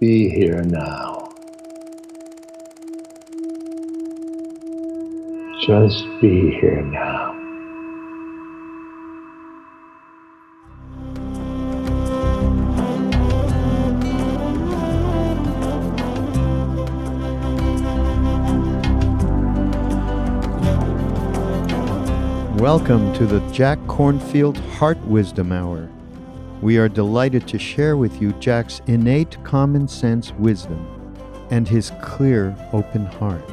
Be here now. Just be here now. Welcome to the Jack Kornfield Heart Wisdom Hour. We are delighted to share with you Jack's innate common sense wisdom and his clear, open heart.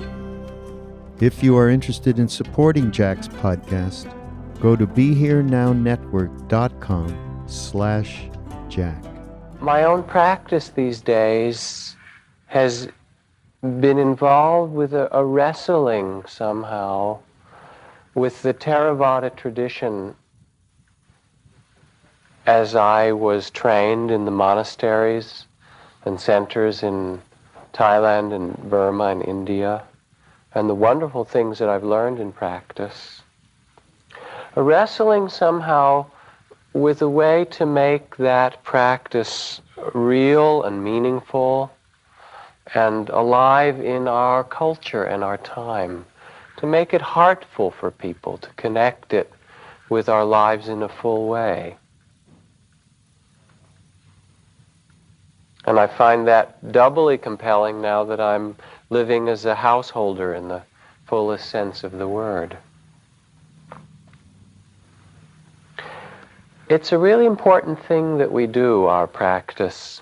If you are interested in supporting Jack's podcast, go to BeHereNowNetwork.com/Jack. My own practice these days has been involved with a wrestling somehow with the Theravada tradition as I was trained in the monasteries and centers in Thailand and Burma and India, and the wonderful things that I've learned in practice. A wrestling somehow with a way to make that practice real and meaningful and alive in our culture and our time, to make it heartful for people, to connect it with our lives in a full way. And I find that doubly compelling now that I'm living as a householder in the fullest sense of the word. It's a really important thing that we do, our practice.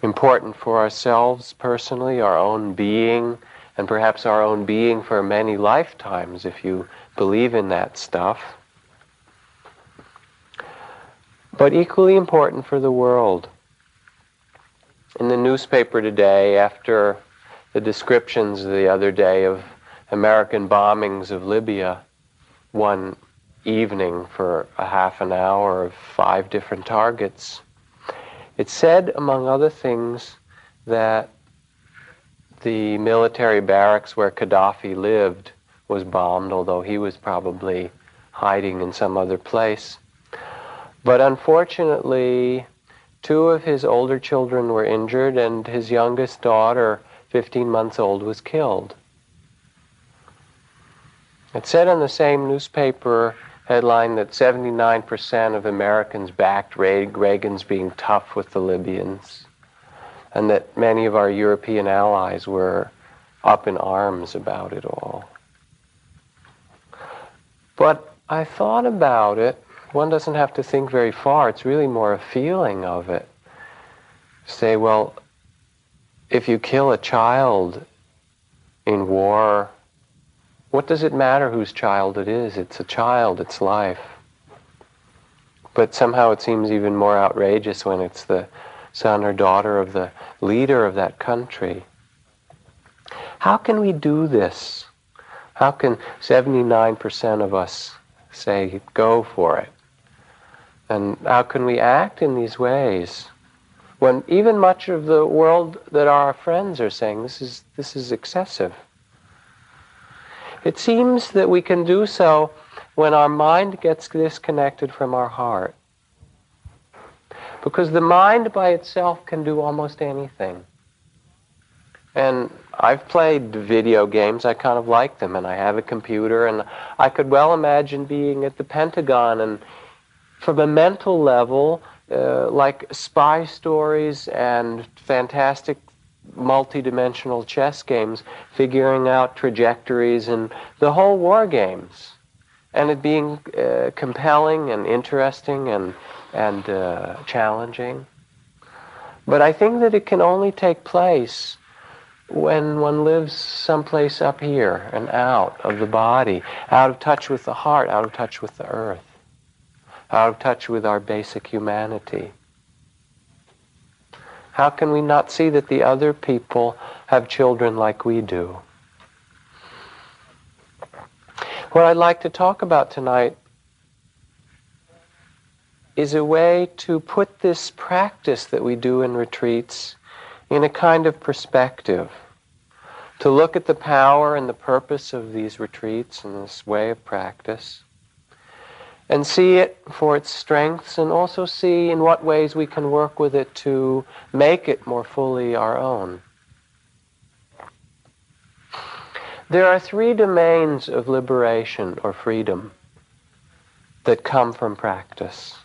Important for ourselves personally, our own being, and perhaps our own being for many lifetimes, if you believe in that stuff. But equally important for the world. In the newspaper today, after the descriptions the other day of American bombings of Libya, one evening for a half an hour of 5 different targets, it said, among other things, that the military barracks where Gaddafi lived was bombed, although he was probably hiding in some other place. But unfortunately, 2 of his older children were injured, and his youngest daughter, 15 months old, was killed. It said on the same newspaper headline that 79% of Americans backed Reagan's being tough with the Libyans, and that many of our European allies were up in arms about it all. But I thought about it. One doesn't have to think very far. It's really more a feeling of it. Say, well, if you kill a child in war, what does it matter whose child it is? It's a child, it's life. But somehow it seems even more outrageous when it's the son or daughter of the leader of that country. How can we do this? How can 79% of us say, go for it? And how can we act in these ways when even much of the world that are our friends are saying this is excessive? It seems that we can do so when our mind gets disconnected from our heart. Because the mind by itself can do almost anything. And I've played video games, I kind of like them, and I have a computer, and I could well imagine being at the Pentagon, and from a mental level, like spy stories and fantastic multi-dimensional chess games, figuring out trajectories and the whole war games, and it being compelling and interesting and challenging. But I think that it can only take place when one lives someplace up here and out of the body, out of touch with the heart, out of touch with the earth, out of touch with our basic humanity. How can we not see that the other people have children like we do? What I'd like to talk about tonight is a way to put this practice that we do in retreats in a kind of perspective, to look at the power and the purpose of these retreats and this way of practice, and see it for its strengths, and also see in what ways we can work with it to make it more fully our own. There are three domains of liberation or freedom that come from practice.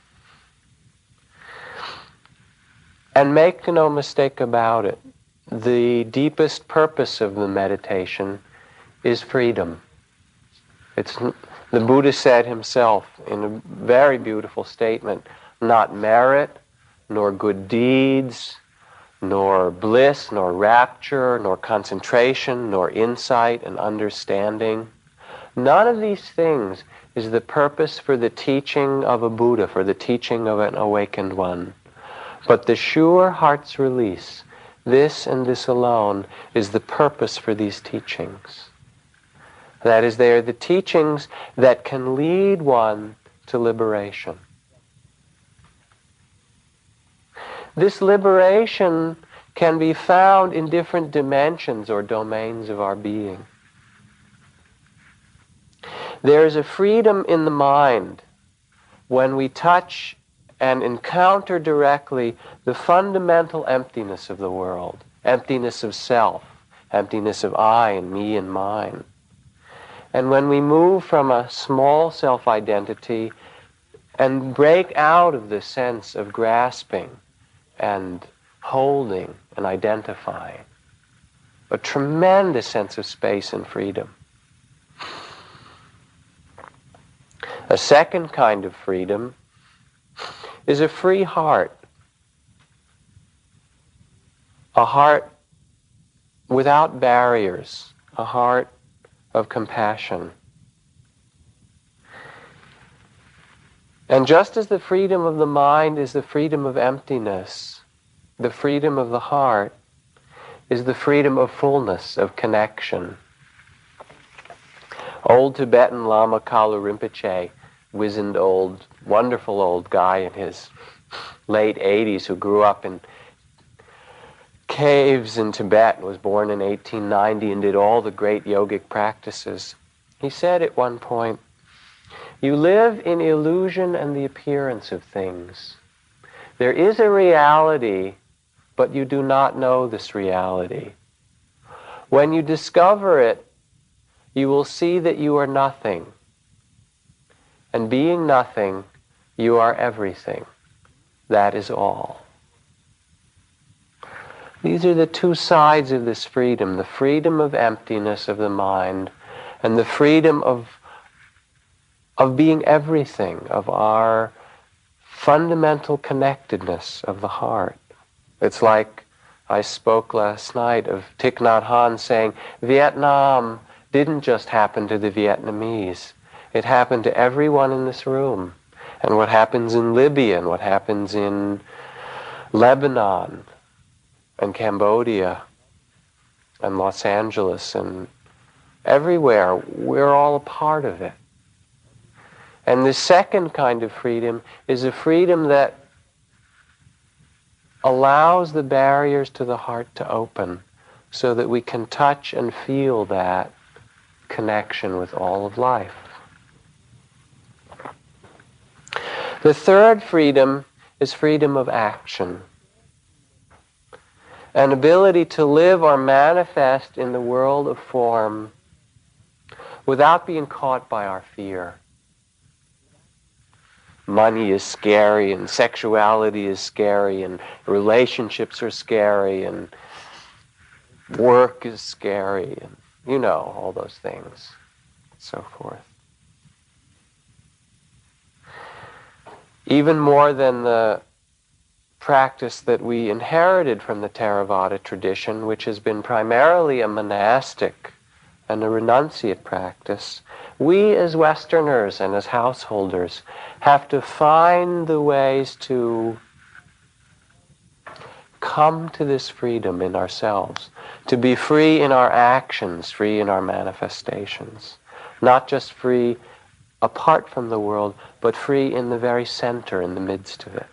And make no mistake about it, the deepest purpose of the meditation is freedom. The Buddha said himself in a very beautiful statement, not merit, nor good deeds, nor bliss, nor rapture, nor concentration, nor insight and understanding. None of these things is the purpose for the teaching of a Buddha, for the teaching of an awakened one. But the sure heart's release, this and this alone, is the purpose for these teachings. That is, they are the teachings that can lead one to liberation. This liberation can be found in different dimensions or domains of our being. There is a freedom in the mind when we touch and encounter directly the fundamental emptiness of the world, emptiness of self, emptiness of I and me and mine. And when we move from a small self-identity and break out of the sense of grasping and holding and identifying, a tremendous sense of space and freedom. A second kind of freedom is a free heart, a heart without barriers, a heart of compassion. And just as the freedom of the mind is the freedom of emptiness, the freedom of the heart is the freedom of fullness, of connection. Old Tibetan Lama Kalu Rinpoche, wizened old, wonderful old guy in his late 80s who grew up in caves in Tibet, was born in 1890 and did all the great yogic practices. He said at one point, "You live in illusion and the appearance of things. There is a reality, but you do not know this reality. When you discover it, you will see that you are nothing. And being nothing, you are everything. That is all." These are the two sides of this freedom, the freedom of emptiness of the mind and the freedom of being everything, of our fundamental connectedness of the heart. It's like I spoke last night of Thich Nhat Hanh saying, Vietnam didn't just happen to the Vietnamese. It happened to everyone in this room. And what happens in Libya and what happens in Lebanon and Cambodia and Los Angeles and everywhere, we're all a part of it. And the second kind of freedom is a freedom that allows the barriers to the heart to open so that we can touch and feel that connection with all of life. The third freedom is freedom of action. An ability to live or manifest in the world of form without being caught by our fear. Money is scary, and sexuality is scary, and relationships are scary, and work is scary, and you know, all those things, so forth. Even more than the practice that we inherited from the Theravada tradition, which has been primarily a monastic and a renunciate practice, we as Westerners and as householders have to find the ways to come to this freedom in ourselves, to be free in our actions, free in our manifestations, not just free apart from the world, but free in the very center, in the midst of it.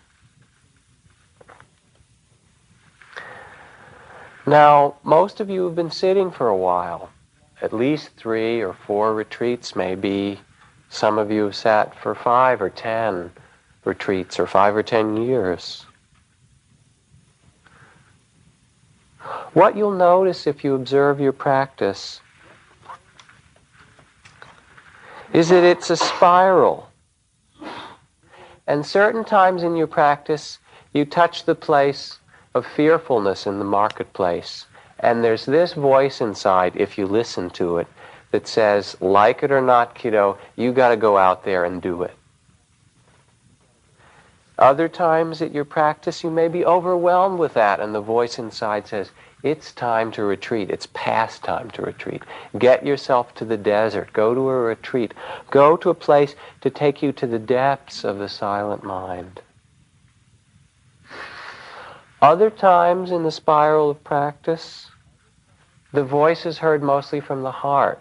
Now, most of you have been sitting for a while, at least 3 or 4 retreats, maybe Some of you have sat for 5 or 10 retreats or 5 or 10 years. What you'll notice if you observe your practice is that it's a spiral. And certain times in your practice, you touch the place of fearfulness in the marketplace. And there's this voice inside, if you listen to it, that says, like it or not, kiddo, you got to go out there and do it. Other times at your practice, you may be overwhelmed with that, and the voice inside says, it's time to retreat. It's past time to retreat. Get yourself to the desert. Go to a retreat. Go to a place to take you to the depths of the silent mind. Other times in the spiral of practice, the voice is heard mostly from the heart.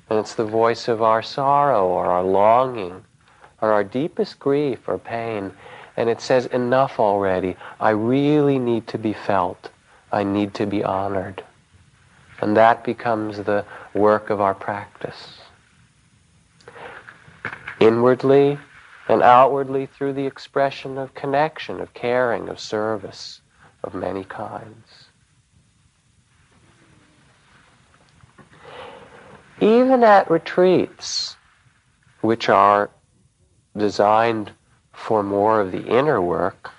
And it's the voice of our sorrow or our longing or our deepest grief or pain. And it says, enough already. I really need to be felt. I need to be honored. And that becomes the work of our practice. Inwardly and outwardly through the expression of connection, of caring, of service, of many kinds. Even at retreats, which are designed for more of the inner work,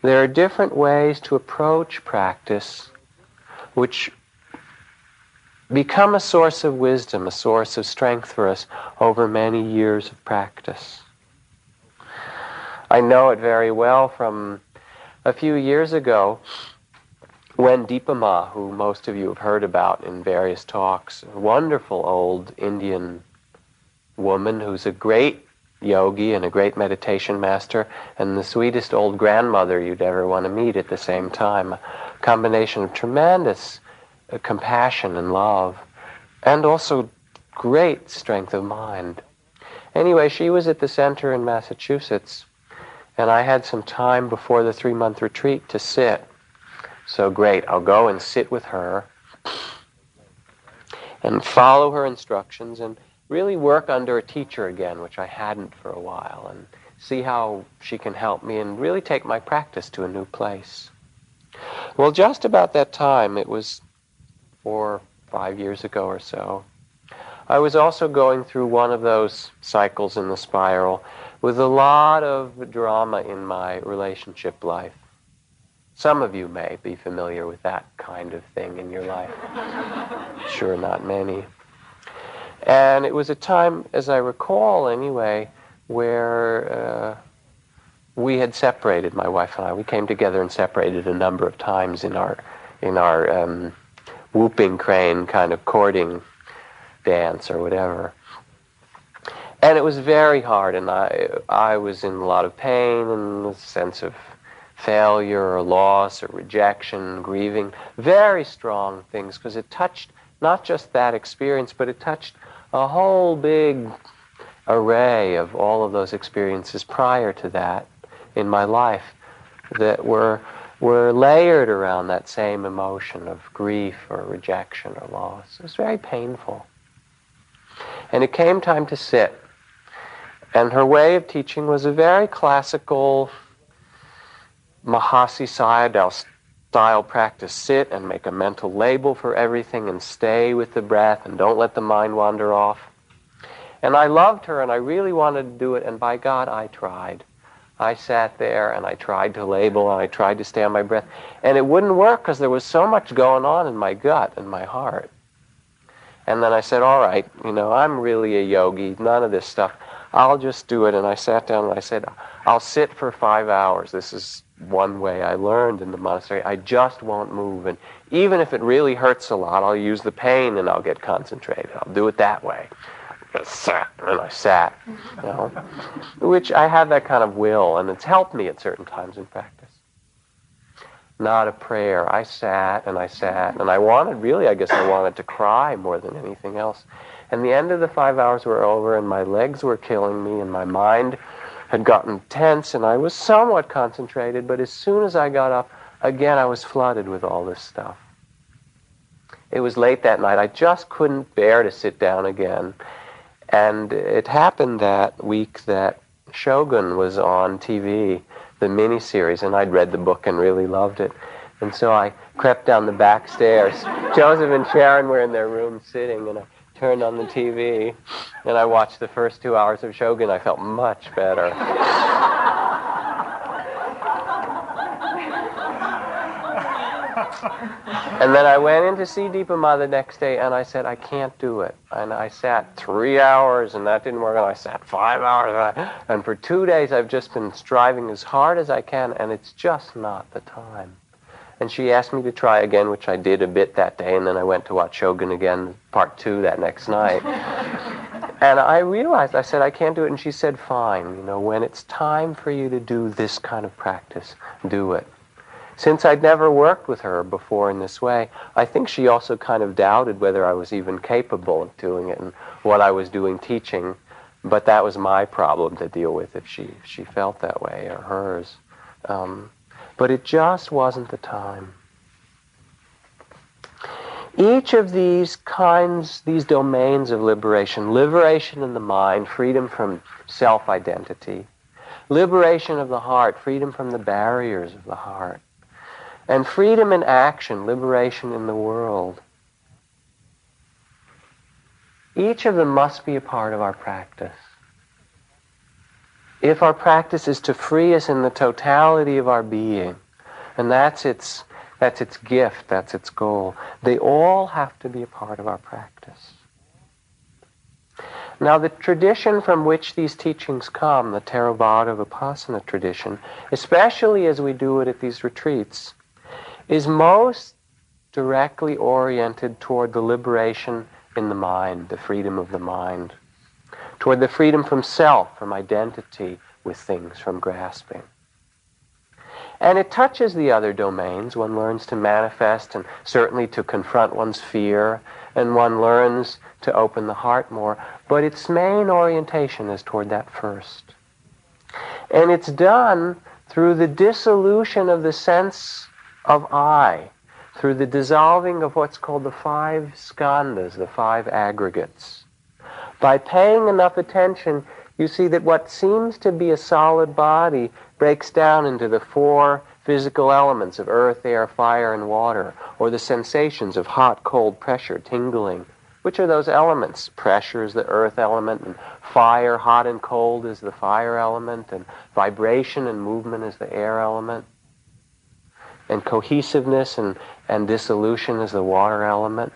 there are different ways to approach practice which become a source of wisdom, a source of strength for us over many years of practice. I know it very well from a few years ago when Deepa Ma, who most of you have heard about in various talks, a wonderful old Indian woman who's a great yogi and a great meditation master and the sweetest old grandmother you'd ever want to meet at the same time. A combination of tremendous compassion and love and also great strength of mind. Anyway, she was at the center in Massachusetts and I had some time before the 3-month retreat to sit. So great, I'll go and sit with her and follow her instructions and really work under a teacher again, which I hadn't for a while, and see how she can help me and really take my practice to a new place. Well, just about that time, it was 4 or 5 years ago or so, I was also going through one of those cycles in the spiral with a lot of drama in my relationship life. Some of you may be familiar with that kind of thing in your life. Sure, not many. And it was a time, as I recall anyway, where we had separated, my wife and I. We came together and separated a number of times in our whooping crane kind of courting dance or whatever. And it was very hard, and I was in a lot of pain and a sense of failure or loss or rejection, grieving, very strong things, because it touched not just that experience, but it touched a whole big array of all of those experiences prior to that in my life that were layered around that same emotion of grief or rejection or loss. It was very painful. And it came time to sit. And her way of teaching was a very classical Mahasi Sayadaw style practice. Sit and make a mental label for everything and stay with the breath and don't let the mind wander off. And I loved her and I really wanted to do it, and by God, I tried. I sat there and I tried to label and I tried to stay on my breath, and it wouldn't work because there was so much going on in my gut and my heart. And then I said, all right, I'm really a yogi, none of this stuff. I'll just do it. And I sat down and I said, I'll sit for 5 hours. This is one way I learned in the monastery. I just won't move. And even if it really hurts a lot, I'll use the pain and I'll get concentrated. I'll do it that way. And I sat, which I have that kind of will, and it's helped me at certain times in practice. Not a prayer. I sat, and I wanted to cry more than anything else. And the end of the 5 hours were over, and my legs were killing me, and my mind had gotten tense, and I was somewhat concentrated, but as soon as I got up, again I was flooded with all this stuff. It was late that night. I just couldn't bear to sit down again. And it happened that week that Shogun was on TV, the miniseries, and I'd read the book and really loved it. And so I crept down the back stairs. Joseph and Sharon were in their room sitting, and I turned on the TV, and I watched the first 2 hours of Shogun. I felt much better. And then I went in to see Deepa Ma the next day, and I said, I can't do it. And I sat 3 hours, and that didn't work, and I sat 5 hours. And for 2 days, I've just been striving as hard as I can, and it's just not the time. And she asked me to try again, which I did a bit that day, and then I went to watch Shogun again, part 2, that next night. And I realized, I said, I can't do it. And she said, fine, when it's time for you to do this kind of practice, do it. Since I'd never worked with her before in this way, I think she also kind of doubted whether I was even capable of doing it and what I was doing teaching. But that was my problem to deal with if she felt that way, or hers. But it just wasn't the time. Each of these domains of liberation in the mind, freedom from self-identity, liberation of the heart, freedom from the barriers of the heart, and freedom in action, liberation in the world, each of them must be a part of our practice. If our practice is to free us in the totality of our being, and that's its gift, that's its goal, they all have to be a part of our practice. Now, the tradition from which these teachings come, the Theravada Vipassana tradition, especially as we do it at these retreats, is most directly oriented toward the liberation in the mind, the freedom of the mind, toward the freedom from self, from identity with things, from grasping. And it touches the other domains. One learns to manifest and certainly to confront one's fear, and one learns to open the heart more, but its main orientation is toward that first. And it's done through the dissolution of the sense of I, through the dissolving of what's called the 5 skandhas, the 5 aggregates. By paying enough attention, you see that what seems to be a solid body breaks down into the 4 physical elements of earth, air, fire, and water, or the sensations of hot, cold, pressure, tingling. Which are those elements? Pressure is the earth element, and fire, hot and cold, is the fire element, and vibration and movement is the air element. And cohesiveness and dissolution is the water element.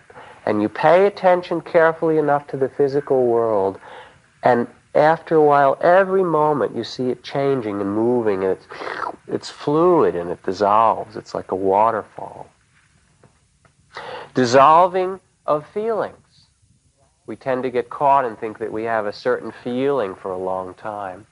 And you pay attention carefully enough to the physical world, and after a while, every moment, you see it changing and moving, and it's fluid and it dissolves. It's like a waterfall. Dissolving of feelings. We tend to get caught and think that we have a certain feeling for a long time.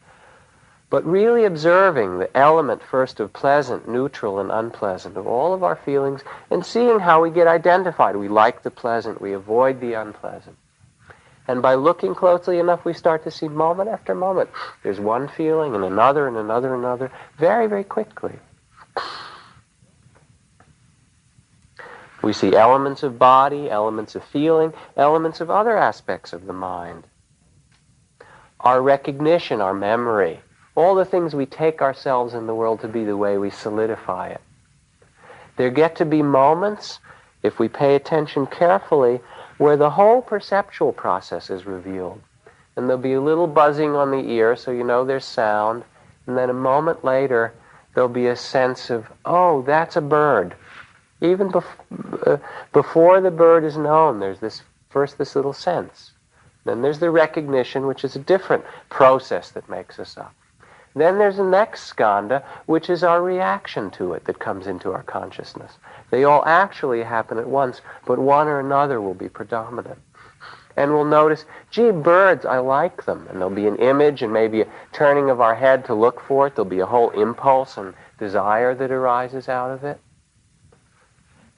But really observing the element first of pleasant, neutral, and unpleasant of all of our feelings, and seeing how we get identified. We like the pleasant, we avoid the unpleasant. And by looking closely enough, we start to see moment after moment. There's one feeling and another and another and another, very, very quickly. We see elements of body, elements of feeling, elements of other aspects of the mind. Our recognition, our memory, all the things we take ourselves in the world to be the way we solidify it. There get to be moments, if we pay attention carefully, where the whole perceptual process is revealed. And there'll be a little buzzing on the ear, so you know there's sound. And then a moment later, there'll be a sense of, oh, that's a bird. Even before the bird is known, there's this little sense. Then there's the recognition, which is a different process that makes us up. Then there's the next skandha, which is our reaction to it that comes into our consciousness. They all actually happen at once, but one or another will be predominant. And we'll notice, gee, birds, I like them. And there'll be an image and maybe a turning of our head to look for it. There'll be a whole impulse and desire that arises out of it.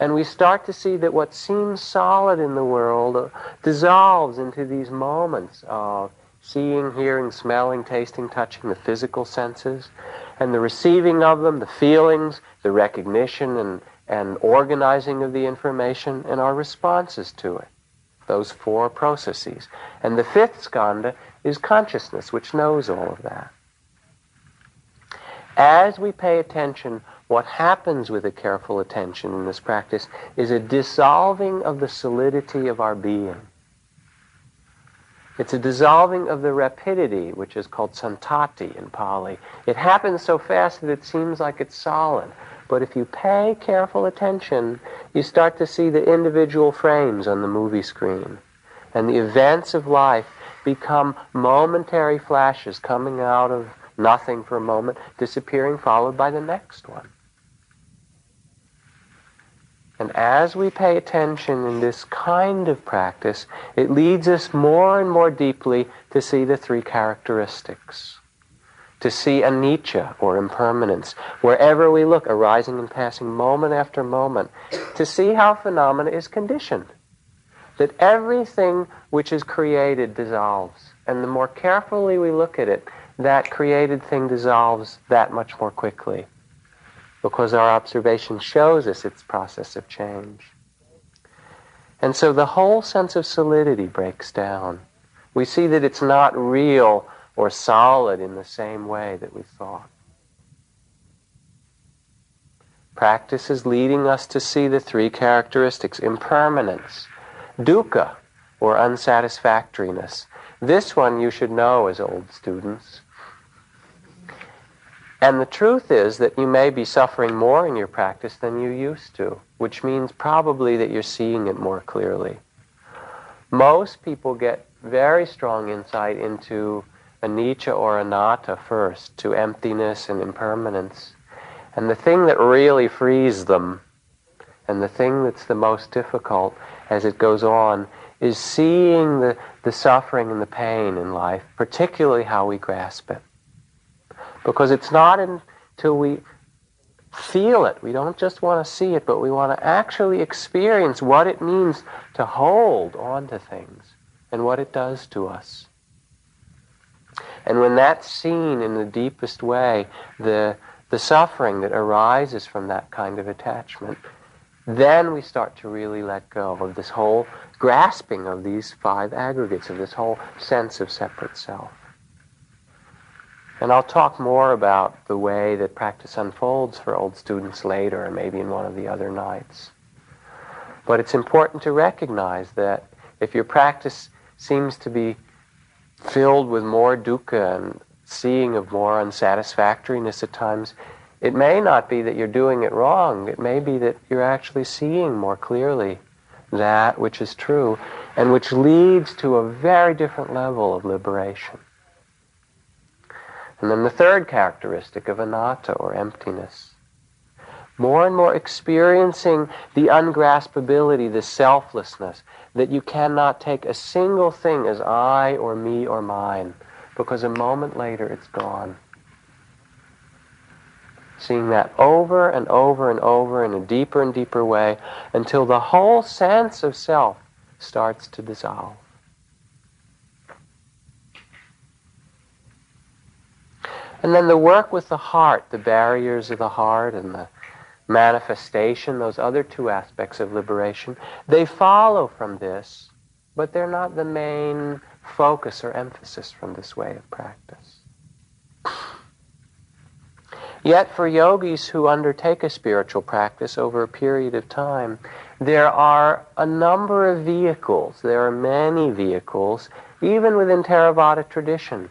And we start to see that what seems solid in the world dissolves into these moments of seeing, hearing, smelling, tasting, touching, the physical senses, and the receiving of them, the feelings, the recognition and organizing of the information, and our responses to it. those 4 processes. And the 5th skandha is consciousness, which knows all of that. As we pay attention, what happens with a careful attention in this practice is a dissolving of the solidity of our being. It's a dissolving of the rapidity, which is called santati in Pali. It happens so fast that it seems like it's solid. But if you pay careful attention, you start to see the individual frames on the movie screen. And the events of life become momentary flashes coming out of nothing for a moment, disappearing, followed by the next one. And as we pay attention in this kind of practice, it leads us more and more deeply to see the 3 characteristics. To see anicca, or impermanence, wherever we look, arising and passing moment after moment. To see how phenomena is conditioned. That everything which is created dissolves. And the more carefully we look at it, that created thing dissolves that much more quickly. Because our observation shows us its process of change. And so the whole sense of solidity breaks down. We see that it's not real or solid in the same way that we thought. Practice is leading us to see the 3 characteristics: impermanence, dukkha, or unsatisfactoriness. This one you should know as old students. And the truth is that you may be suffering more in your practice than you used to, which means probably that you're seeing it more clearly. Most people get very strong insight into anicca or anatta first, to emptiness and impermanence. And the thing that really frees them, and the thing that's the most difficult as it goes on, is seeing the suffering and the pain in life, particularly how we grasp it. Because it's not until we feel it, we don't just want to see it, but we want to actually experience what it means to hold on to things and what it does to us. And when that's seen in the deepest way, the suffering that arises from that kind of attachment, then we start to really let go of this whole grasping of these 5 aggregates, of this whole sense of separate self. And I'll talk more about the way that practice unfolds for old students later, or maybe in one of the other nights. But it's important to recognize that if your practice seems to be filled with more dukkha and seeing of more unsatisfactoriness at times, it may not be that you're doing it wrong. It may be that you're actually seeing more clearly that which is true, and which leads to a very different level of liberation. And then the 3rd characteristic of anatta, or emptiness. More and more experiencing the ungraspability, the selflessness, that you cannot take a single thing as I or me or mine, because a moment later it's gone. Seeing that over and over and over in a deeper and deeper way until the whole sense of self starts to dissolve. And then the work with the heart, the barriers of the heart and the manifestation, those other 2 aspects of liberation, they follow from this, but they're not the main focus or emphasis from this way of practice. Yet for yogis who undertake a spiritual practice over a period of time, there are a number of vehicles, there are many vehicles, even within Theravada tradition.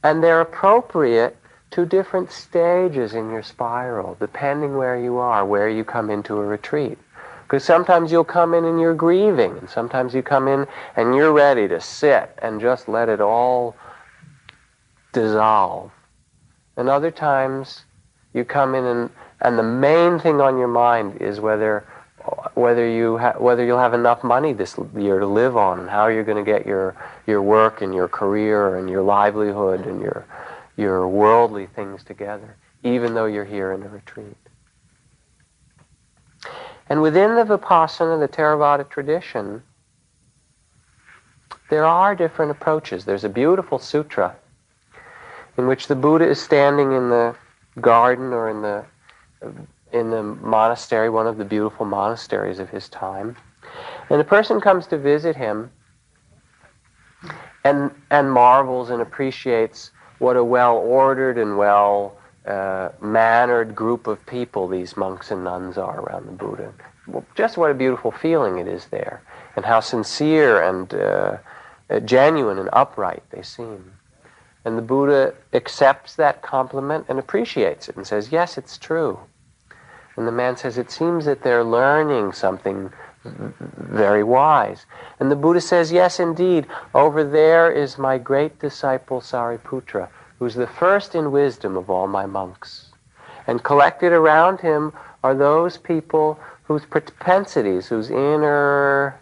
And they're appropriate to different stages in your spiral, depending where you are, where you come into a retreat. Because sometimes you'll come in and you're grieving, and sometimes you come in and you're ready to sit and just let it all dissolve. And other times you come in and the main thing on your mind is whether you'll have enough money this year to live on, and how you're going to get your work and your career and your livelihood and your worldly things together, even though you're here in a retreat. And within the Vipassana, the Theravada tradition, there are different approaches. There's a beautiful sutra in which the Buddha is standing in the garden or in the monastery, one of the beautiful monasteries of his time. And a person comes to visit him and marvels and appreciates what a well-ordered and well-mannered group of people these monks and nuns are around the Buddha. Well, just what a beautiful feeling it is there, and how sincere and genuine and upright they seem. And the Buddha accepts that compliment and appreciates it and says, yes, it's true. And the man says, it seems that they're learning something very wise. And the Buddha says, yes, indeed, over there is my great disciple Sariputra, who's the first in wisdom of all my monks. And collected around him are those people whose propensities, whose inner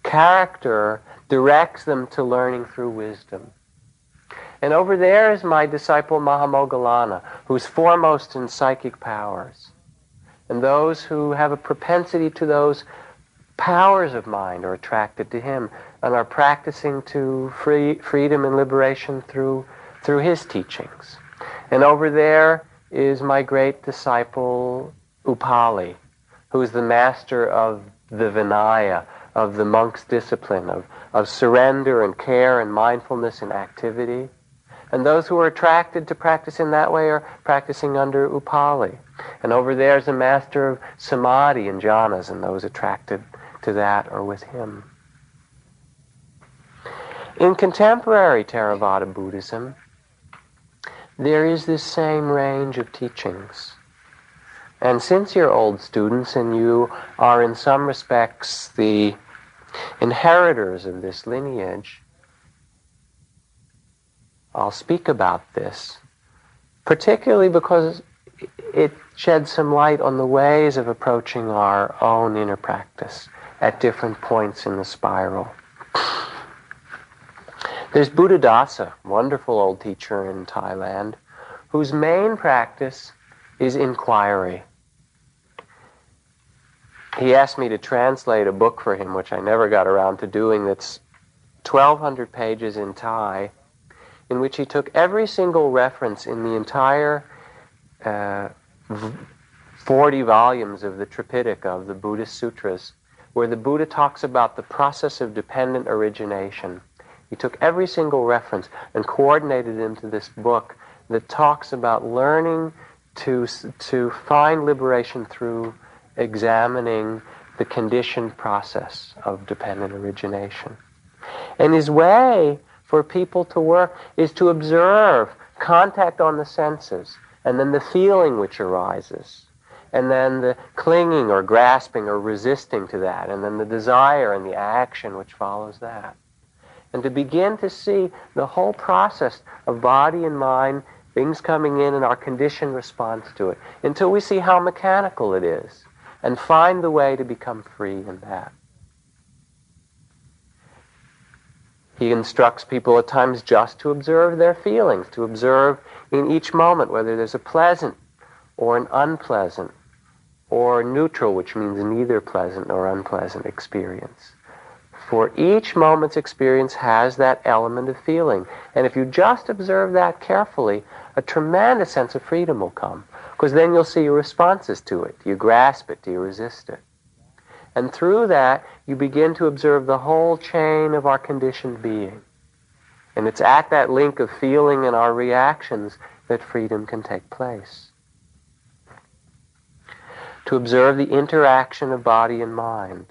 character directs them to learning through wisdom. And over there is my disciple Mahamoggallana, who's foremost in psychic powers. And those who have a propensity to those powers of mind are attracted to him and are practicing to freedom and liberation through his teachings. And over there is my great disciple Upali, who is the master of the Vinaya, of the monk's discipline, of surrender and care and mindfulness and activity. And those who are attracted to practice in that way are practicing under Upali. And over there is a master of Samadhi and jhanas, and those attracted to that are with him. In contemporary Theravada Buddhism, there is this same range of teachings. And since you're old students and you are in some respects the inheritors of this lineage, I'll speak about this, particularly because it sheds some light on the ways of approaching our own inner practice at different points in the spiral. There's Buddhadasa, wonderful old teacher in Thailand, whose main practice is inquiry. He asked me to translate a book for him, which I never got around to doing, that's 1,200 pages in Thai, in which he took every single reference in the entire 40 volumes of the Tripitaka, of the Buddhist sutras, where the Buddha talks about the process of dependent origination. He took every single reference and coordinated it into this book that talks about learning to find liberation through examining the conditioned process of dependent origination. And his way for people to work is to observe contact on the senses, and then the feeling which arises, and then the clinging or grasping or resisting to that, and then the desire and the action which follows that. And to begin to see the whole process of body and mind, things coming in and our conditioned response to it, until we see how mechanical it is, and find the way to become free in that. He instructs people at times just to observe their feelings, to observe in each moment whether there's a pleasant or an unpleasant, or neutral, which means neither pleasant nor unpleasant experience. For each moment's experience has that element of feeling. And if you just observe that carefully, a tremendous sense of freedom will come. Because then you'll see your responses to it. Do you grasp it? Do you resist it? And through that, you begin to observe the whole chain of our conditioned being. And it's at that link of feeling and our reactions that freedom can take place. To observe the interaction of body and mind.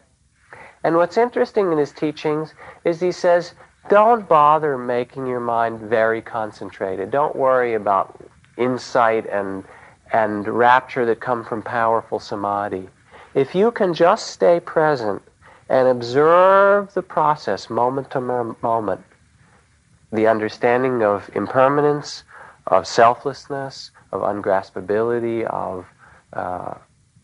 And what's interesting in his teachings is he says, don't bother making your mind very concentrated. Don't worry about insight and rapture that come from powerful samadhi. If you can just stay present and observe the process moment to moment, the understanding of impermanence, of selflessness, of ungraspability, of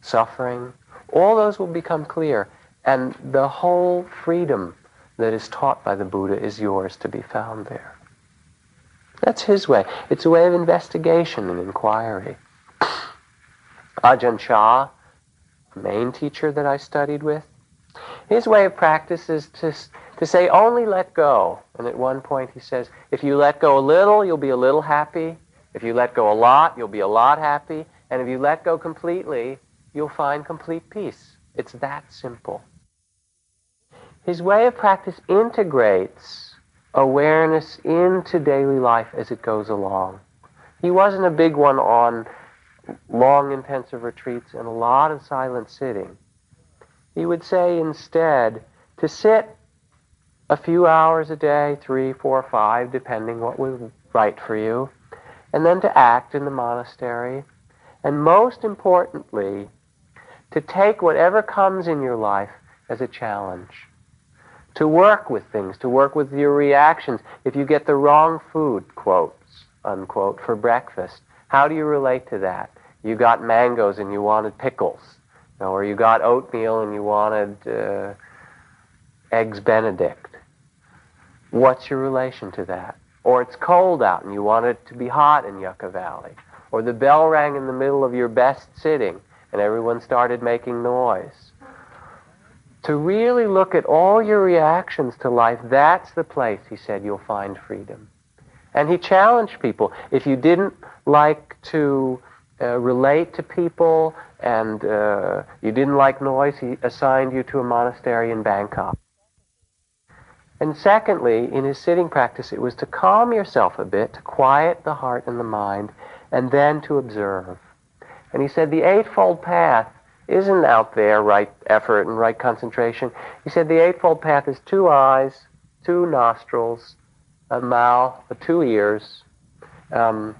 suffering, all those will become clear. And the whole freedom that is taught by the Buddha is yours to be found there. That's his way. It's a way of investigation and inquiry. Ajahn Chah, the main teacher that I studied with, his way of practice is to say, only let go. And at one point he says, if you let go a little, you'll be a little happy. If you let go a lot, you'll be a lot happy. And if you let go completely, you'll find complete peace. It's that simple. His way of practice integrates awareness into daily life as it goes along. He wasn't a big one on long intensive retreats and a lot of silent sitting. He would say instead to sit a few hours a day, 3, 4, 5, depending what was right for you, and then to act in the monastery, and most importantly, to take whatever comes in your life as a challenge, to work with things, to work with your reactions. If you get the wrong food, quotes, unquote, for breakfast, how do you relate to that? You got mangoes and you wanted pickles, or you got oatmeal and you wanted eggs Benedict. What's your relation to that? Or it's cold out and you want it to be hot in Yucca Valley. Or the bell rang in the middle of your best sitting and everyone started making noise. To really look at all your reactions to life, that's the place, he said, you'll find freedom. And he challenged people. If you didn't like to relate to people and you didn't like noise, he assigned you to a monastery in Bangkok. And secondly, in his sitting practice, it was to calm yourself a bit, to quiet the heart and the mind, and then to observe. And he said the Eightfold Path isn't out there right effort and right concentration. He said the Eightfold Path is 2 eyes, 2 nostrils, a mouth, 2 ears, a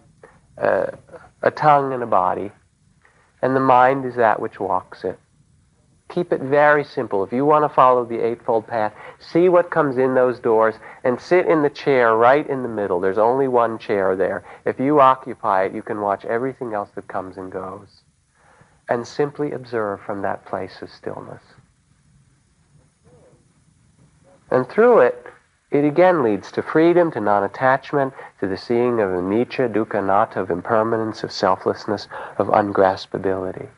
tongue and a body, and the mind is that which walks it. Keep it very simple. If you want to follow the Eightfold Path, see what comes in those doors and sit in the chair right in the middle. There's only one chair there. If you occupy it, you can watch everything else that comes and goes. And simply observe from that place of stillness. And through it, it again leads to freedom, to non-attachment, to the seeing of anicca, dukkha, anatta, of impermanence, of selflessness, of ungraspability.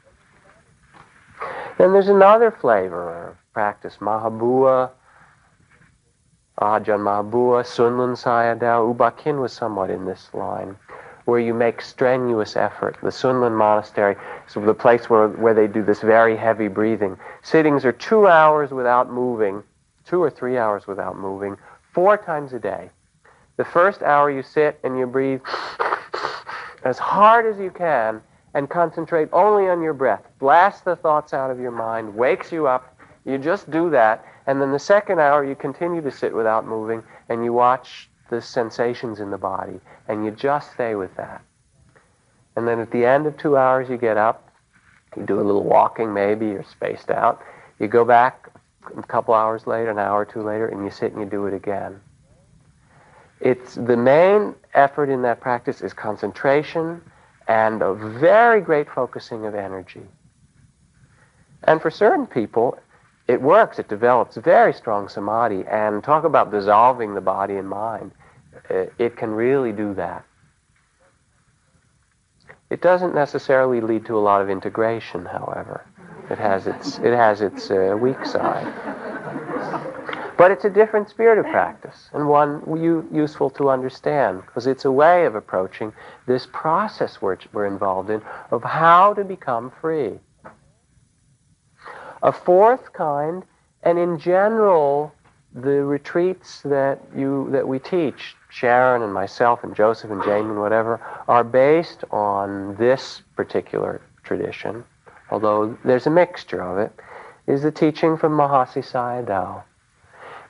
Then there's another flavor of practice, Mahabua, Ajahn Mahabua, Sunlun Sayadaw, U Ba Khin was somewhat in this line, where you make strenuous effort. The Sunlun Monastery is the place where they do this very heavy breathing. Sittings are 2 hours without moving, 2 or 3 hours without moving, 4 times a day. The first hour you sit and you breathe as hard as you can, and concentrate only on your breath. Blast the thoughts out of your mind, wakes you up. You just do that. And then the second hour, you continue to sit without moving, and you watch the sensations in the body, and you just stay with that. And then at the end of 2 hours, you get up. You do a little walking, maybe. You're spaced out. You go back a couple hours later, an hour or 2 later, and you sit and you do it again. It's the main effort in that practice is concentration, and a very great focusing of energy. And for certain people, it works. It develops very strong samadhi. And talk about dissolving the body and mind. It can really do that. It doesn't necessarily lead to a lot of integration, however. It has its weak side. But it's a different spirit of practice, and one useful to understand, because it's a way of approaching this process we're involved in of how to become free. A fourth kind, and in general, the retreats that we teach, Sharon and myself and Joseph and Jane and whatever, are based on this particular tradition, although there's a mixture of it, is the teaching from Mahasi Sayadaw,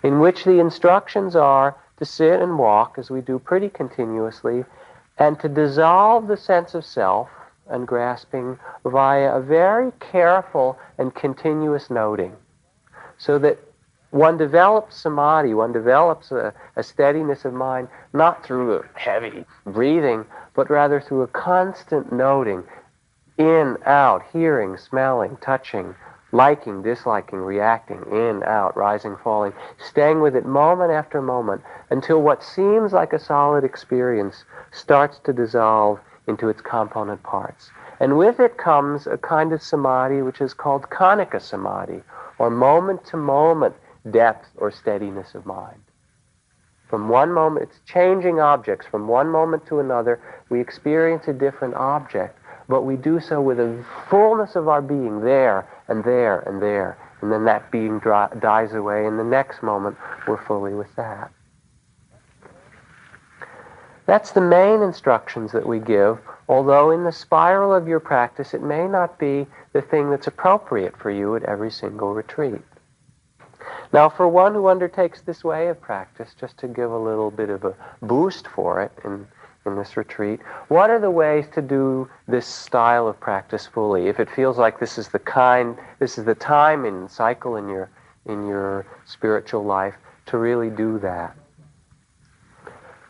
in which the instructions are to sit and walk, as we do pretty continuously, and to dissolve the sense of self and grasping via a very careful and continuous noting, so that one develops samadhi, one develops a steadiness of mind, not through heavy breathing, but rather through a constant noting, in, out, hearing, smelling, touching, liking, disliking, reacting, in, out, rising, falling, staying with it moment after moment until what seems like a solid experience starts to dissolve into its component parts. And with it comes a kind of samadhi which is called khanika samadhi, or moment-to-moment depth or steadiness of mind. From one moment, it's changing objects. From one moment to another, we experience a different object, but we do so with a fullness of our being there and there and there. And then that being dies away, and the next moment we're fully with that. That's the main instructions that we give, although in the spiral of your practice it may not be the thing that's appropriate for you at every single retreat. Now, for one who undertakes this way of practice, just to give a little bit of a boost for it in this retreat, what are the ways to do this style of practice fully? If it feels like this is the time and cycle in your spiritual life to really do that.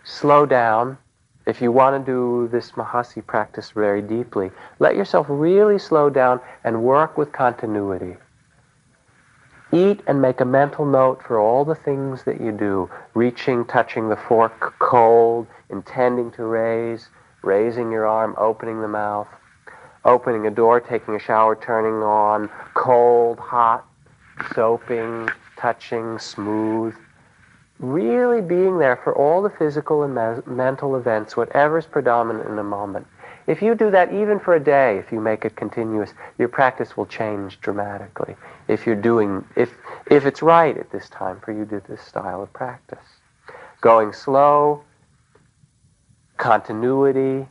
Slow down. If you want to do this Mahasi practice very deeply, let yourself really slow down and work with continuity. Eat and make a mental note for all the things that you do. Reaching, touching the fork, cold, intending to raise, raising your arm, opening the mouth, opening a door, taking a shower, turning on, cold, hot, soaping, touching, smooth. Really being there for all the physical and mental events, whatever's predominant in a moment. If you do that even for a day, if you make it continuous, your practice will change dramatically. If it's right at this time for you to do this style of practice. Going slow, continuity,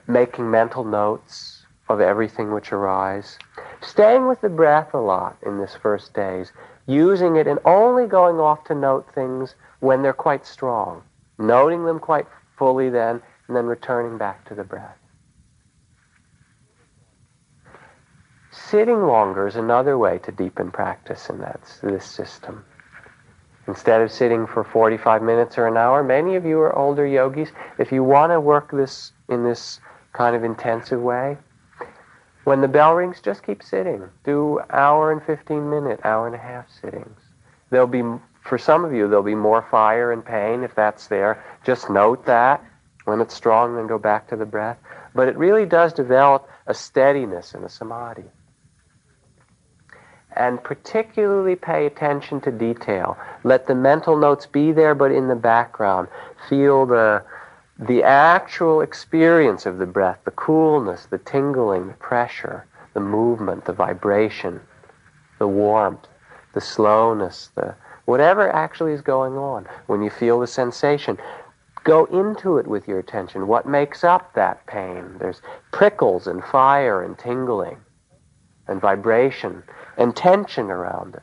making mental notes of everything which arises. Staying with the breath a lot in this first days. Using it and only going off to note things when they're quite strong. Noting them quite fully then, and then returning back to the breath. Sitting longer is another way to deepen practice in this system. Instead of sitting for 45 minutes or an hour, many of you are older yogis. If you want to work this in this kind of intensive way, when the bell rings, just keep sitting. Do hour and 15-minute, hour and a half sittings. For some of you, there'll be more fire and pain if that's there. Just note that. When it's strong, then go back to the breath. But it really does develop a steadiness and a samadhi. And particularly pay attention to detail. Let the mental notes be there, but in the background. Feel the actual experience of the breath, the coolness, the tingling, the pressure, the movement, the vibration, the warmth, the slowness, whatever actually is going on. When you feel the sensation, go into it with your attention. What makes up that pain? There's prickles and fire and tingling and vibration and tension around it.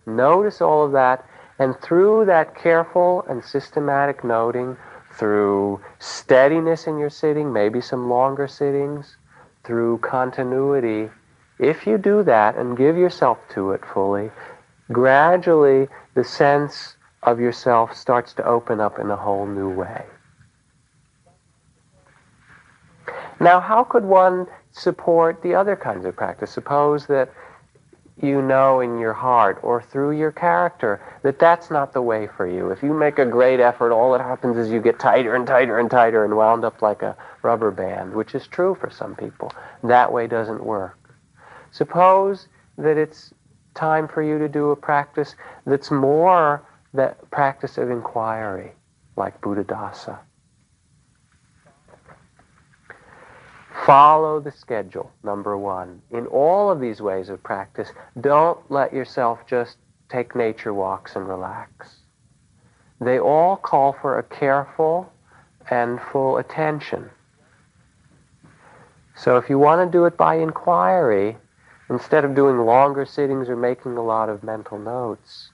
Notice all of that, and through that careful and systematic noting, through steadiness in your sitting, maybe some longer sittings, through continuity, if you do that and give yourself to it fully, gradually the sense of yourself starts to open up in a whole new way. Now, how could one support the other kinds of practice? Suppose that you know in your heart or through your character that that's not the way for you. If you make a great effort, all that happens is you get tighter and tighter and tighter and wound up like a rubber band, which is true for some people. That way doesn't work. Suppose that it's time for you to do a practice that's more that practice of inquiry, like Buddhadasa. Follow the schedule, number one. In all of these ways of practice, don't let yourself just take nature walks and relax. They all call for a careful and full attention. So if you want to do it by inquiry, instead of doing longer sittings or making a lot of mental notes,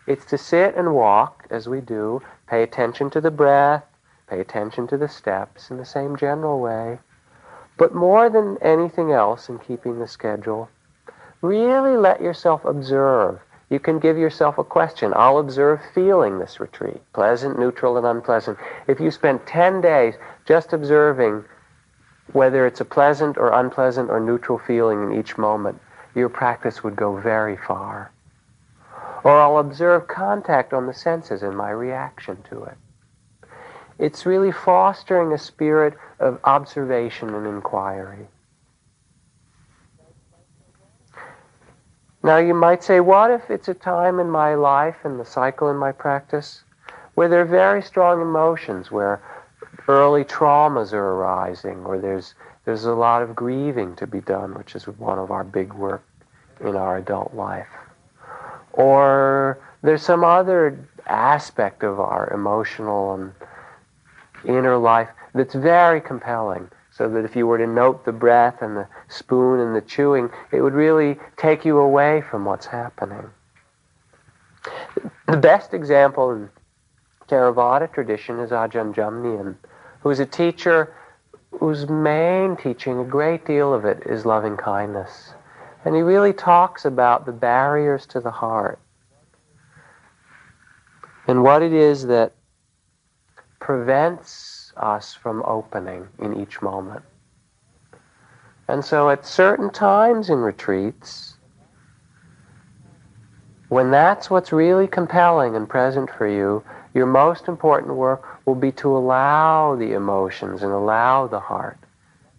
it's to sit and walk, as we do, pay attention to the breath, pay attention to the steps in the same general way. But more than anything else in keeping the schedule, really let yourself observe. You can give yourself a question. I'll observe feeling this retreat, pleasant, neutral, and unpleasant. If you spend 10 days just observing whether it's a pleasant or unpleasant or neutral feeling in each moment, your practice would go very far. Or I'll observe contact on the senses and my reaction to it. It's really fostering a spirit of observation and inquiry. Now you might say, what if it's a time in my life and the cycle in my practice where there are very strong emotions, where early traumas are arising, or there's There's a lot of grieving to be done, which is one of our big work in our adult life. Or there's some other aspect of our emotional and inner life that's very compelling, so that if you were to note the breath and the spoon and the chewing, it would really take you away from what's happening. The best example in Theravada tradition is Ajahn Jamnian, who's a teacher whose main teaching, a great deal of it, is loving kindness. And he really talks about the barriers to the heart and what it is that prevents us from opening in each moment. And so at certain times in retreats, when that's what's really compelling and present for you, your most important work will be to allow the emotions and allow the heart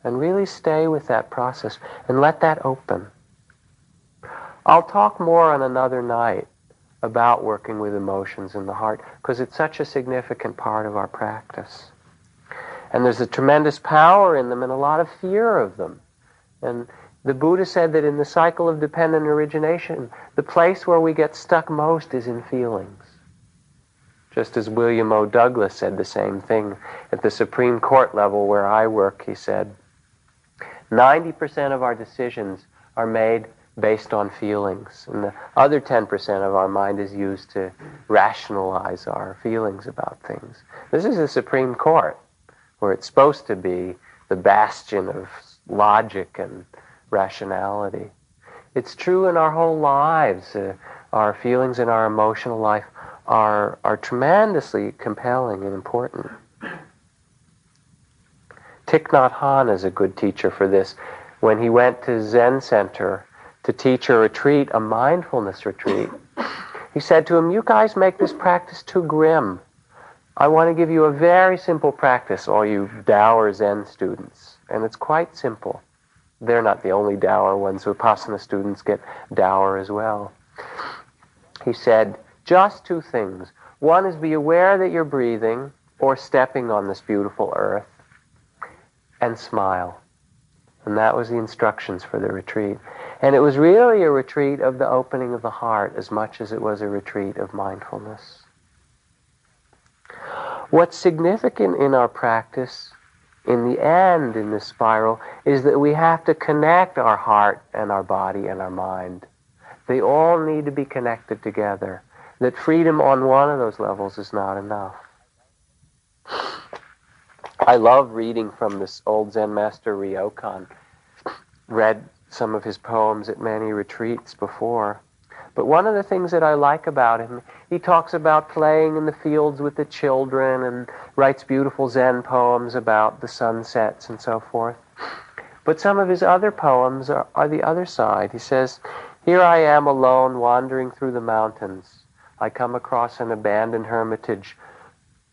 and really stay with that process and let that open. I'll talk more on another night about working with emotions in the heart because it's such a significant part of our practice. And there's a tremendous power in them and a lot of fear of them. And the Buddha said that in the cycle of dependent origination, the place where we get stuck most is in feelings. Just as William O. Douglas said the same thing at the Supreme Court level where I work, he said, 90% of our decisions are made based on feelings, and the other 10% of our mind is used to rationalize our feelings about things. This is the Supreme Court, where it's supposed to be the bastion of logic and rationality. It's true in our whole lives. Our feelings and our emotional life are tremendously compelling and important. Thich Nhat Hanh is a good teacher for this. When he went to Zen Center to teach a retreat, a mindfulness retreat, he said to him, "You guys make this practice too grim. I want to give you a very simple practice, all you Dower Zen students." And it's quite simple. They're not the only Dower ones. Vipassana students get Dower as well. He said, just two things. One is be aware that you're breathing or stepping on this beautiful earth, and smile. And that was the instructions for the retreat. And it was really a retreat of the opening of the heart as much as it was a retreat of mindfulness. What's significant in our practice, in the end, in this spiral, is that we have to connect our heart and our body and our mind. They all need to be connected together. That freedom on one of those levels is not enough. I love reading from this old Zen master Ryokan. Read some of his poems at many retreats before. But one of the things that I like about him, he talks about playing in the fields with the children and writes beautiful Zen poems about the sunsets and so forth. But some of his other poems are the other side. He says, "Here I am alone wandering through the mountains. I come across an abandoned hermitage.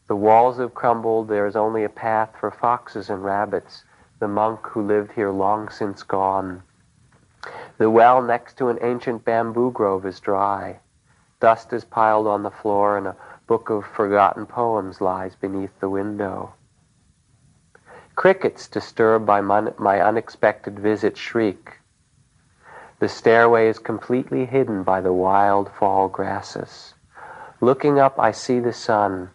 The walls have crumbled. There is only a path for foxes and rabbits. The monk who lived here long since gone. The well next to an ancient bamboo grove is dry. Dust is piled on the floor, and a book of forgotten poems lies beneath the window. Crickets disturbed by my unexpected visit shriek. The stairway is completely hidden by the wild fall grasses. Looking up, I see the sun.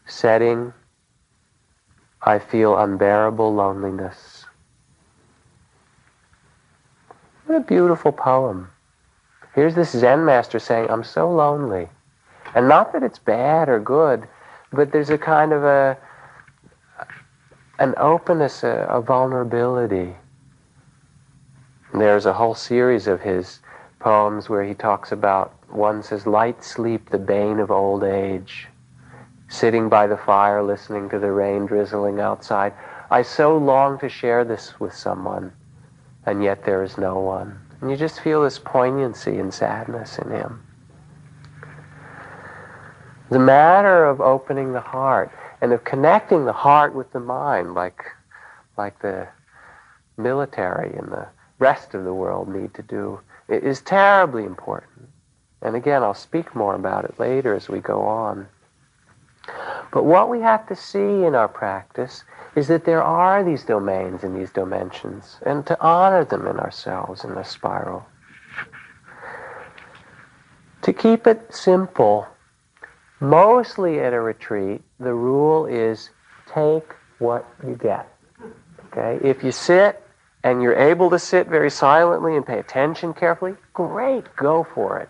Setting, I feel unbearable loneliness." What a beautiful poem. Here's this Zen master saying, I'm so lonely. And not that it's bad or good, but there's a kind of an openness, a vulnerability. There's a whole series of his poems where he talks about, one says, light sleep, the bane of old age. Sitting by the fire, listening to the rain drizzling outside. I so long to share this with someone, and yet there is no one. And you just feel this poignancy and sadness in him. The matter of opening the heart and of connecting the heart with the mind, like the military and the rest of the world need to do, it is terribly important. And again, I'll speak more about it later as we go on. But what we have to see in our practice is that there are these domains and these dimensions, and to honor them in ourselves in the spiral. To keep it simple, mostly at a retreat, the rule is take what you get. Okay? If you sit and you're able to sit very silently and pay attention carefully, great, go for it.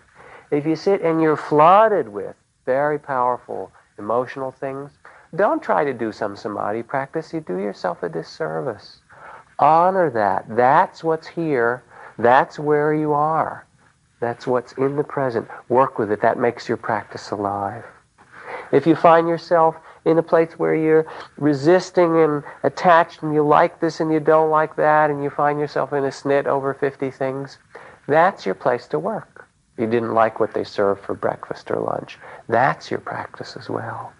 If you sit and you're flooded with very powerful emotional things, don't try to do some samadhi practice. You do yourself a disservice. Honor that. That's what's here. That's where you are. That's what's in the present. Work with it. That makes your practice alive. If you find yourself in a place where you're resisting and attached and you like this and you don't like that and you find yourself in a snit over 50 things, that's your place to work. You didn't like what they served for breakfast or lunch. That's your practice as well.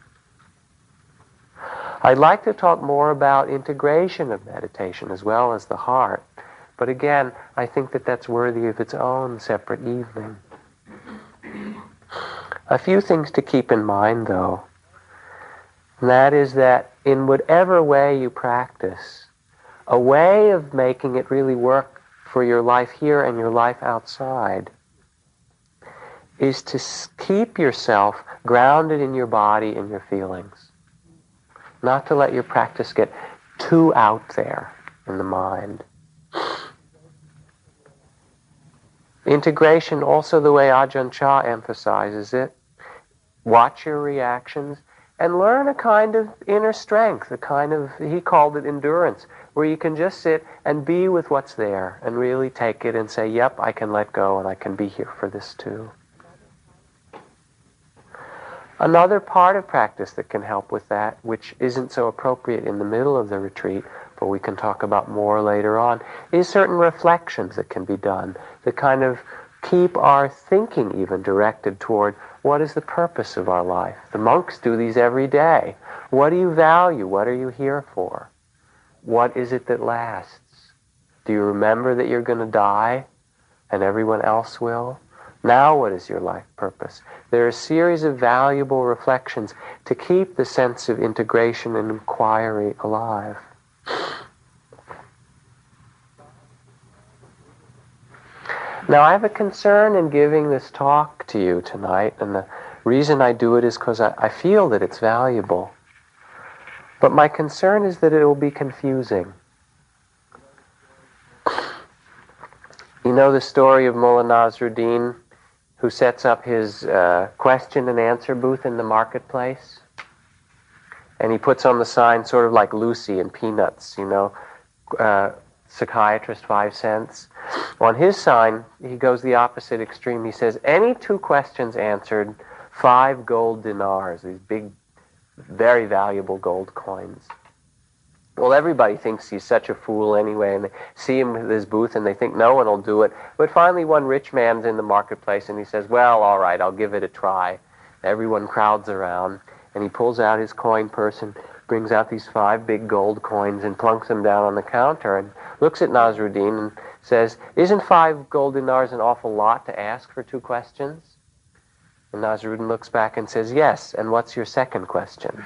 I'd like to talk more about integration of meditation as well as the heart. But again, I think that that's worthy of its own separate evening. A few things to keep in mind, though. And that is that in whatever way you practice, a way of making it really work for your life here and your life outside is to keep yourself grounded in your body and your feelings. Not to let your practice get too out there in the mind. Integration, also the way Ajahn Chah emphasizes it, watch your reactions and learn a kind of inner strength, a kind of, he called it endurance, where you can just sit and be with what's there and really take it and say, yep, I can let go and I can be here for this too. Another part of practice that can help with that, which isn't so appropriate in the middle of the retreat, but we can talk about more later on, is certain reflections that can be done that kind of keep our thinking even directed toward what is the purpose of our life. The monks do these every day. What do you value? What are you here for? What is it that lasts? Do you remember that you're going to die and everyone else will? Now what is your life purpose? There are a series of valuable reflections to keep the sense of integration and inquiry alive. Now I have a concern in giving this talk to you tonight, and the reason I do it is because I feel that it's valuable. But my concern is that it will be confusing. You know the story of Mullah Nasruddin, who sets up his question and answer booth in the marketplace? And he puts on the sign sort of like Lucy and Peanuts, you know, psychiatrist 5 cents. On his sign, he goes the opposite extreme. He says, any 2 questions answered, 5 gold dinars, these big, very valuable gold coins. Well, everybody thinks he's such a fool anyway, and they see him with his booth and they think no one will do it. But finally one rich man's in the marketplace and he says, well, all right, I'll give it a try. Everyone crowds around and he pulls out his coin purse and brings out these 5 big gold coins and plunks them down on the counter and looks at Nasruddin and says, isn't 5 gold dinars an awful lot to ask for 2 questions? And Nasruddin looks back and says, yes, and what's your second question?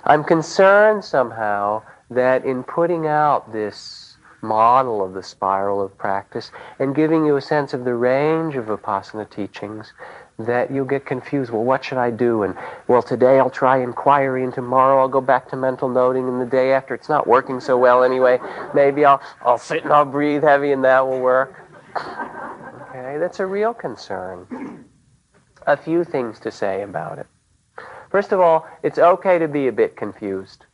I'm concerned somehow that in putting out this model of the spiral of practice and giving you a sense of the range of Vipassana teachings, that you'll get confused. Well, what should I do? And, well, today I'll try inquiry, and tomorrow I'll go back to mental noting, and the day after it's not working so well anyway. Maybe I'll sit and I'll breathe heavy, and that will work. Okay, that's a real concern. A few things to say about it. First of all, it's okay to be a bit confused.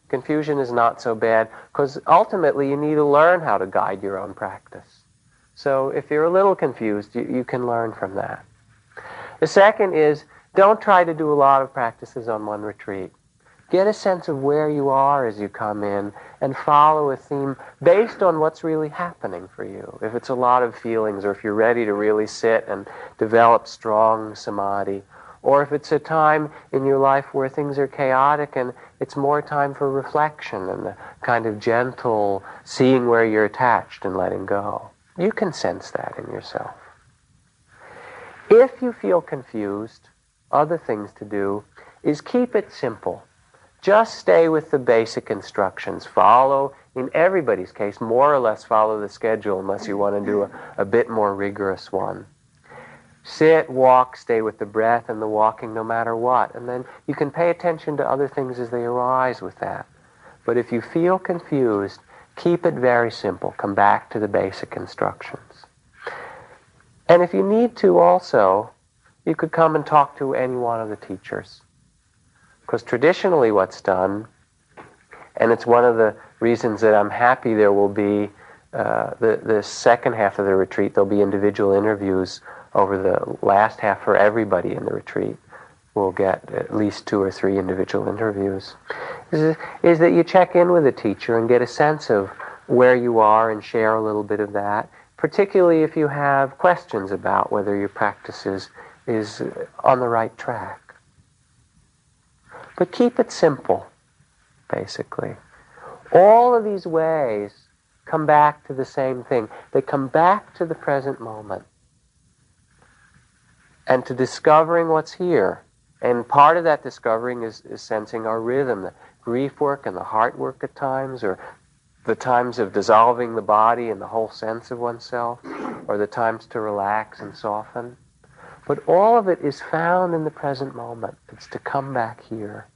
Confusion is not so bad, because ultimately you need to learn how to guide your own practice. So if you're a little confused, you can learn from that. The second is, don't try to do a lot of practices on one retreat. Get a sense of where you are as you come in and follow a theme based on what's really happening for you. If it's a lot of feelings, or if you're ready to really sit and develop strong samadhi, or if it's a time in your life where things are chaotic and it's more time for reflection and the kind of gentle seeing where you're attached and letting go. You can sense that in yourself. If you feel confused, other things to do is keep it simple. Just stay with the basic instructions. Follow, in everybody's case, more or less follow the schedule unless you want to do a bit more rigorous one. Sit, walk, stay with the breath and the walking no matter what. And then you can pay attention to other things as they arise with that. But if you feel confused, keep it very simple. Come back to the basic instructions. And if you need to also, you could come and talk to any one of the teachers. Because traditionally what's done, and it's one of the reasons that I'm happy there will be, the second half of the retreat, there'll be individual interviews over the last half for everybody in the retreat. We'll get at least 2 or 3 individual interviews. Is that you check in with a teacher and get a sense of where you are and share a little bit of that, particularly if you have questions about whether your practice is on the right track. But keep it simple, basically. All of these ways come back to the same thing. They come back to the present moment and to discovering what's here. And part of that discovering is sensing our rhythm, the grief work and the heart work at times, or the times of dissolving the body and the whole sense of oneself, or the times to relax and soften. But all of it is found in the present moment. It's to come back here.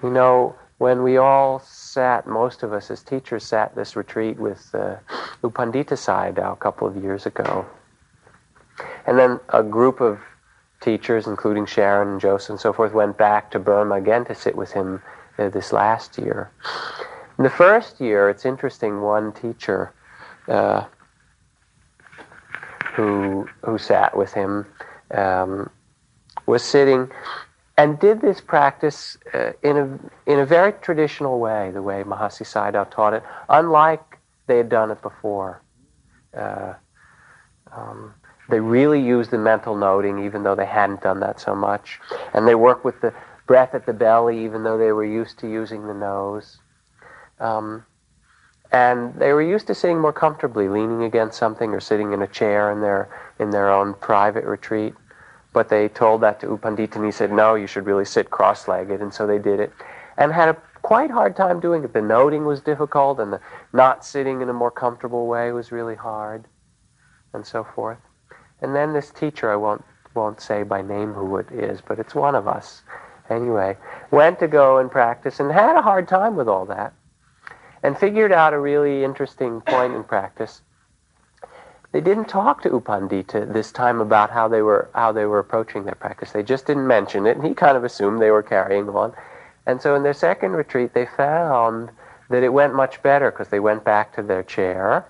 You know, when we all sat, most of us as teachers sat this retreat with U Pandita Sayadaw a couple of years ago. And then a group of teachers, including Sharon and Joseph and so forth, went back to Burma again to sit with him this last year. In the first year, it's interesting, one teacher who sat with him was sitting and did this practice in a very traditional way, the way Mahasi Sayadaw taught it, unlike they had done it before. They really used the mental noting, even though they hadn't done that so much. And they worked with the breath at the belly, even though they were used to using the nose. And they were used to sitting more comfortably, leaning against something or sitting in a chair in their own private retreat. But they told that to U Pandita, and he said, no, you should really sit cross-legged. And so they did it. And had a quite hard time doing it. The noting was difficult, and the not sitting in a more comfortable way was really hard, and so forth. And then this teacher, I won't say by name who it is, but it's one of us, anyway, went to go and practice and had a hard time with all that, and figured out a really interesting point in practice. They didn't talk to U Pandita this time about how they were approaching their practice. They just didn't mention it, and he kind of assumed they were carrying on. And so in their second retreat, they found that it went much better because they went back to their chair,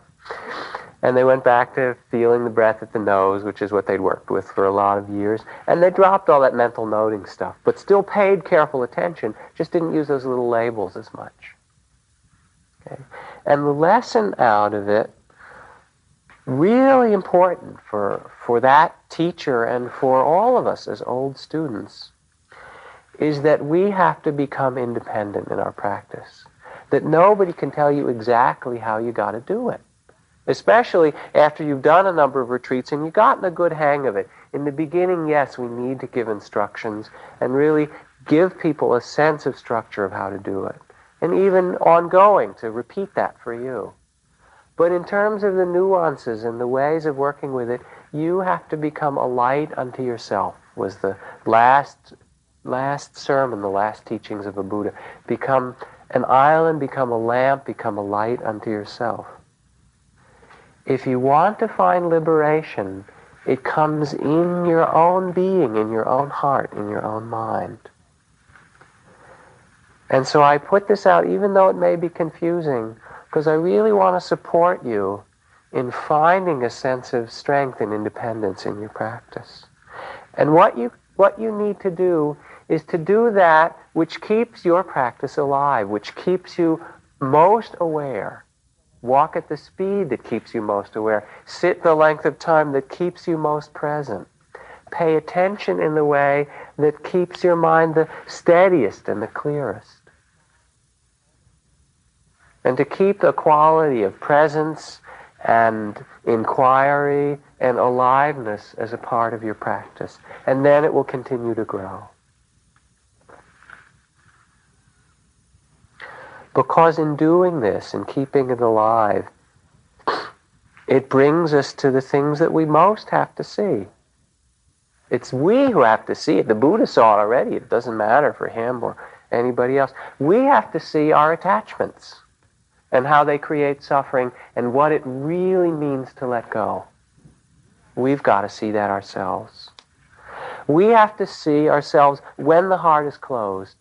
and they went back to feeling the breath at the nose, which is what they'd worked with for a lot of years. And they dropped all that mental noting stuff, but still paid careful attention, just didn't use those little labels as much. Okay? And the lesson out of it, really important for that teacher and for all of us as old students, is that we have to become independent in our practice. That nobody can tell you exactly how you got to do it. Especially after you've done a number of retreats and you've gotten a good hang of it. In the beginning, yes, we need to give instructions and really give people a sense of structure of how to do it. And even ongoing, to repeat that for you. But in terms of the nuances and the ways of working with it, you have to become a light unto yourself, was the last sermon, the last teachings of a Buddha. Become an island, become a lamp, become a light unto yourself. If you want to find liberation, it comes in your own being, in your own heart, in your own mind. And so I put this out, even though it may be confusing, because I really want to support you in finding a sense of strength and independence in your practice. And what you need to do is to do that which keeps your practice alive, which keeps you most aware. Walk at the speed that keeps you most aware. Sit the length of time that keeps you most present. Pay attention in the way that keeps your mind the steadiest and the clearest. And to keep the quality of presence and inquiry and aliveness as a part of your practice. And then it will continue to grow. Because in doing this and keeping it alive, it brings us to the things that we most have to see. It's we who have to see it. The Buddha saw it already. It doesn't matter for him or anybody else. We have to see our attachments and how they create suffering and what it really means to let go. We've got to see that ourselves. We have to see ourselves when the heart is closed.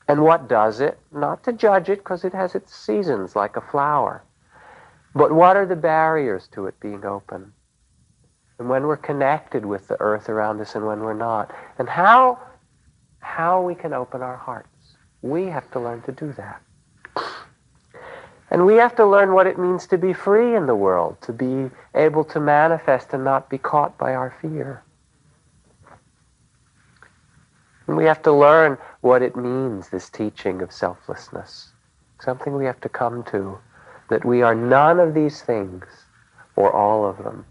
And what does it? Not to judge it, because it has its seasons like a flower. But what are the barriers to it being open? And when we're connected with the earth around us and when we're not. And how we can open our hearts. We have to learn to do that. And we have to learn what it means to be free in the world, to be able to manifest and not be caught by our fear. And we have to learn what it means, this teaching of selflessness. Something we have to come to, that we are none of these things, or all of them.